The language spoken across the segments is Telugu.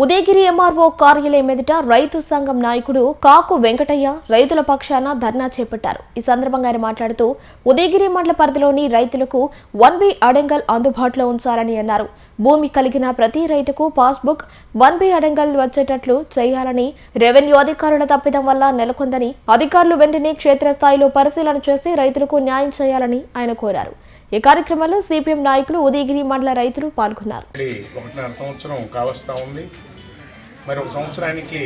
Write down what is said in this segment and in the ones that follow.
ఉదయగిరి ఎంఆర్ఓ కార్యాలయం ఎదుట రైతు సంఘం నాయకుడు కాకు వెంకటయ్య రైతుల పక్షాన ధర్నా చేపట్టారు. ఈ సందర్భంగా ఆయన మాట్లాడుతూ ఉదయగిరి మండల పరిధిలోని రైతులకు 1B అడంగల్ అందుబాటులో ఉంచాలని అన్నారు. భూమి కలిగిన ప్రతి రైతుకు పాస్బుక్ 1B అడంగల్ వచ్చేటట్లు చేయాలని, రెవెన్యూ అధికారుల తప్పిదం వల్ల నెలకొందని అధికారులు వెంటనే క్షేత్రస్థాయిలో పరిశీలన చేసి రైతులకు న్యాయం చేయాలని ఆయన కోరారు. ఈ కార్యక్రమంలో సిపిఎం నాయకులు, ఉదయగిరి మండల రైతులు పాల్గొన్నారు. మరి ఒక సంవత్సరానికి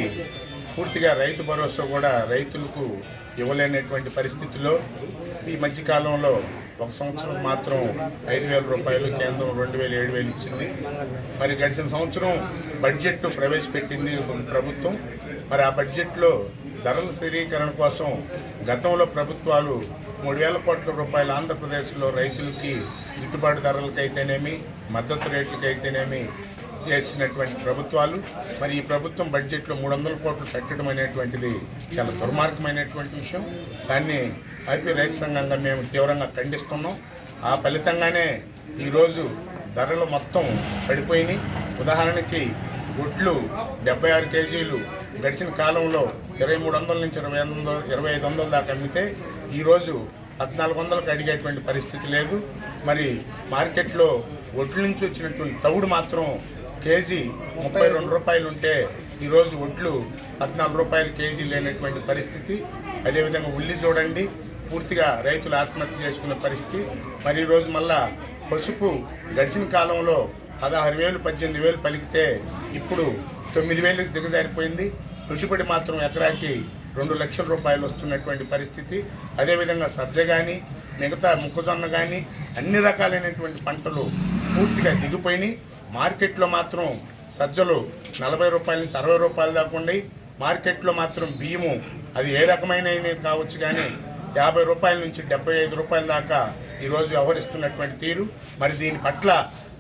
పూర్తిగా రైతు భరోసా కూడా రైతులకు ఇవ్వలేనటువంటి పరిస్థితిలో ఈ మధ్యకాలంలో ఒక సంవత్సరం మాత్రం 5,000 రూపాయలు, కేంద్రం 2,000, 7,000 ఇచ్చింది. మరి గడిచిన సంవత్సరం బడ్జెట్ ప్రవేశపెట్టింది ప్రభుత్వం. మరి ఆ బడ్జెట్లో ధరల స్థిరీకరణ కోసం గతంలో ప్రభుత్వాలు 3,000 కోట్ల రూపాయలు ఆంధ్రప్రదేశ్లో రైతులకి గిట్టుబాటు ధరలకైతేనేమి, మద్దతు రేట్లకైతేనేమి చేసినటువంటి ప్రభుత్వాలు. మరి ఈ ప్రభుత్వం బడ్జెట్లో 300 కోట్లు పెట్టడం అనేటువంటిది చాలా దుర్మార్గమైనటువంటి విషయం. దాన్ని ఐపీ రైతు సంఘంగా మేము తీవ్రంగా ఖండిస్తున్నాం. ఆ ఫలితంగానే ఈరోజు ధరలు మొత్తం పడిపోయినాయి. ఉదాహరణకి గుడ్లు 76 కేజీలు గడిచిన కాలంలో 2,300 నుంచి 2,500 దాకా అమ్మితే ఈరోజు 1,400కు అడిగేటువంటి పరిస్థితి లేదు. మరి మార్కెట్లో ఒడ్ల నుంచి వచ్చినటువంటి తవుడు మాత్రం కేజీ 32 రూపాయలు ఉంటే ఈరోజు ఒడ్లు 14 రూపాయలు కేజీ లేనటువంటి పరిస్థితి. అదేవిధంగా ఉల్లి చూడండి, పూర్తిగా రైతులు ఆత్మహత్య చేసుకునే పరిస్థితి. మరి ఈరోజు మళ్ళా పసుపు గడిచిన కాలంలో 16,000, 18,000 పలికితే ఇప్పుడు 9,000కి దిగజారిపోయింది. పెట్టుబడి మాత్రం ఎకరాకి 2 లక్షల రూపాయలు వస్తున్నటువంటి పరిస్థితి. అదేవిధంగా సజ్జ కానీ, మిగతా మొక్కజొన్న కానీ అన్ని రకాలైనటువంటి పంటలు పూర్తిగా దిగిపోయినాయి. మార్కెట్లో మాత్రం సజ్జలు 40 రూపాయల నుంచి 60 రూపాయలు దాకా ఉన్నాయి. మార్కెట్లో మాత్రం బియ్యము అది ఏ రకమైన కావచ్చు కానీ 50 రూపాయల నుంచి 75 రూపాయల దాకా ఈరోజు వ్యవహరిస్తున్నటువంటి తీరు. మరి దీని పట్ల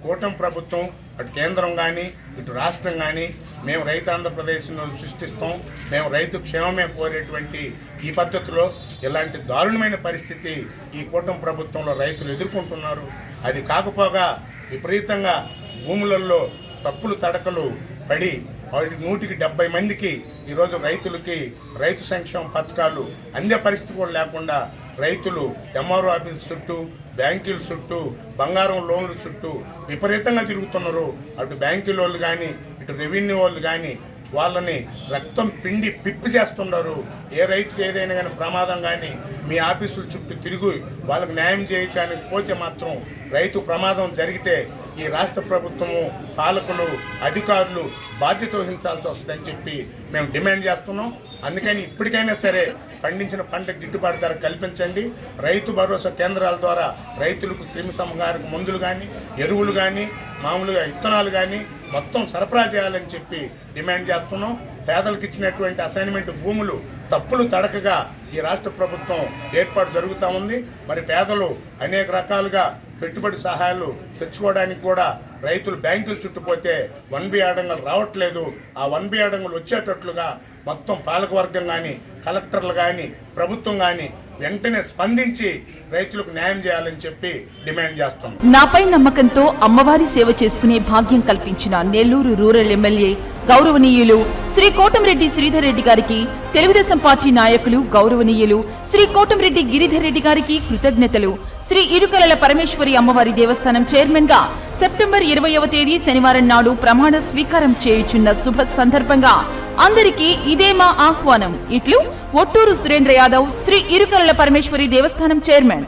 కూటమి ప్రభుత్వం, అటు కేంద్రం కానీ ఇటు రాష్ట్రం కానీ మేము రైతు ఆంధ్రప్రదేశ్ను సృష్టిస్తాం, మేము రైతు క్షేమమే కోరేటువంటి ఈ పద్ధతిలో ఇలాంటి దారుణమైన పరిస్థితి ఈ కూటమి ప్రభుత్వంలో రైతులు ఎదుర్కొంటున్నారు. అది కాకపోగా విపరీతంగా భూములలో తప్పులు తడకలు పడి 170 మందికి ఈరోజు రైతులకి రైతు సంక్షేమ పథకాలు అందే పరిస్థితి కూడా లేకుండా రైతులు ఎంఆర్ఓ ఆఫీస్ చుట్టూ, బ్యాంకుల చుట్టూ, బంగారం లోన్ల చుట్టూ విపరీతంగా తిరుగుతున్నారు. అటు బ్యాంకుల వాళ్ళు కానీ ఇటు రెవెన్యూ వాళ్ళు కానీ వాళ్ళని రక్తం పిండి పిప్పి చేస్తున్నారు. ఏ రైతుకు ఏదైనా కానీ ప్రమాదం కానీ మీ ఆఫీసుల చుట్టూ తిరిగి వాళ్ళకు న్యాయం చేయడానికి పోతే మాత్రం రైతు ప్రమాదం జరిగితే ఈ రాష్ట్ర ప్రభుత్వము, పాలకులు, అధికారులు బాధ్యత వహించాల్సి వస్తుందని చెప్పి మేము డిమాండ్ చేస్తున్నాం. అందుకని ఇప్పటికైనా సరే పండించిన పంట గిట్టుబాటు ధర కల్పించండి. రైతు భరోసా కేంద్రాల ద్వారా రైతులకు క్రిమి సంహారక మందులు కానీ, ఎరువులు కానీ, మామూలుగా విత్తనాలు కానీ మొత్తం సరఫరా చేయాలని చెప్పి డిమాండ్ చేస్తున్నాం. పేదలకు ఇచ్చినటువంటి అసైన్మెంట్ భూములు తప్పులు తడకగా ఈ రాష్ట్ర ప్రభుత్వం ఏర్పాటు జరుగుతూ ఉంది. మరి పేదలు అనేక రకాలుగా పెట్టుబడి సహాయాలు తెచ్చుకోవడానికి కూడా రైతులు బ్యాంకులు చుట్టుపోతే 1B అడంగలు రావట్లేదు. ఆ 1B అడంగలు వచ్చేటట్లుగా మొత్తం పాలకవర్గం కానీ, కలెక్టర్లు కానీ, ప్రభుత్వం కానీ వెంటనే స్పందించి రైతులకు న్యాయం చేయాలని చెప్పి డిమాండ్ చేస్తున్నాం. నాపై నమ్మకంతో అమ్మవారి సేవ చేసుకునే భాగ్యం కల్పించిన నెల్లూరు రూరల్ ఎమ్మెల్యే గౌరవనీయులు శ్రీ కోటంరెడ్డి శ్రీధర్ రెడ్డి గారికి, తెలుగుదేశం పార్టీ నాయకులు గౌరవనీయులు శ్రీ కోటంరెడ్డి గిరిధర్ రెడ్డి గారికి కృతజ్ఞతలు. శ్రీ ఇరుకలల పరమేశ్వరి అమ్మవారి దేవస్థానం చైర్మన్ గా సెప్టెంబర్ 20వ తేదీ శనివారం నాడు ప్రమాణ స్వీకారం చేయుచున్న శుభ సందర్భంగా అందరికీ ఇదే మా ఆహ్వానం. ఇట్లు ఒట్టూరు సురేంద్ర యాదవ్, శ్రీ ఇరుకలల పరమేశ్వరి దేవస్థానం చైర్మన్.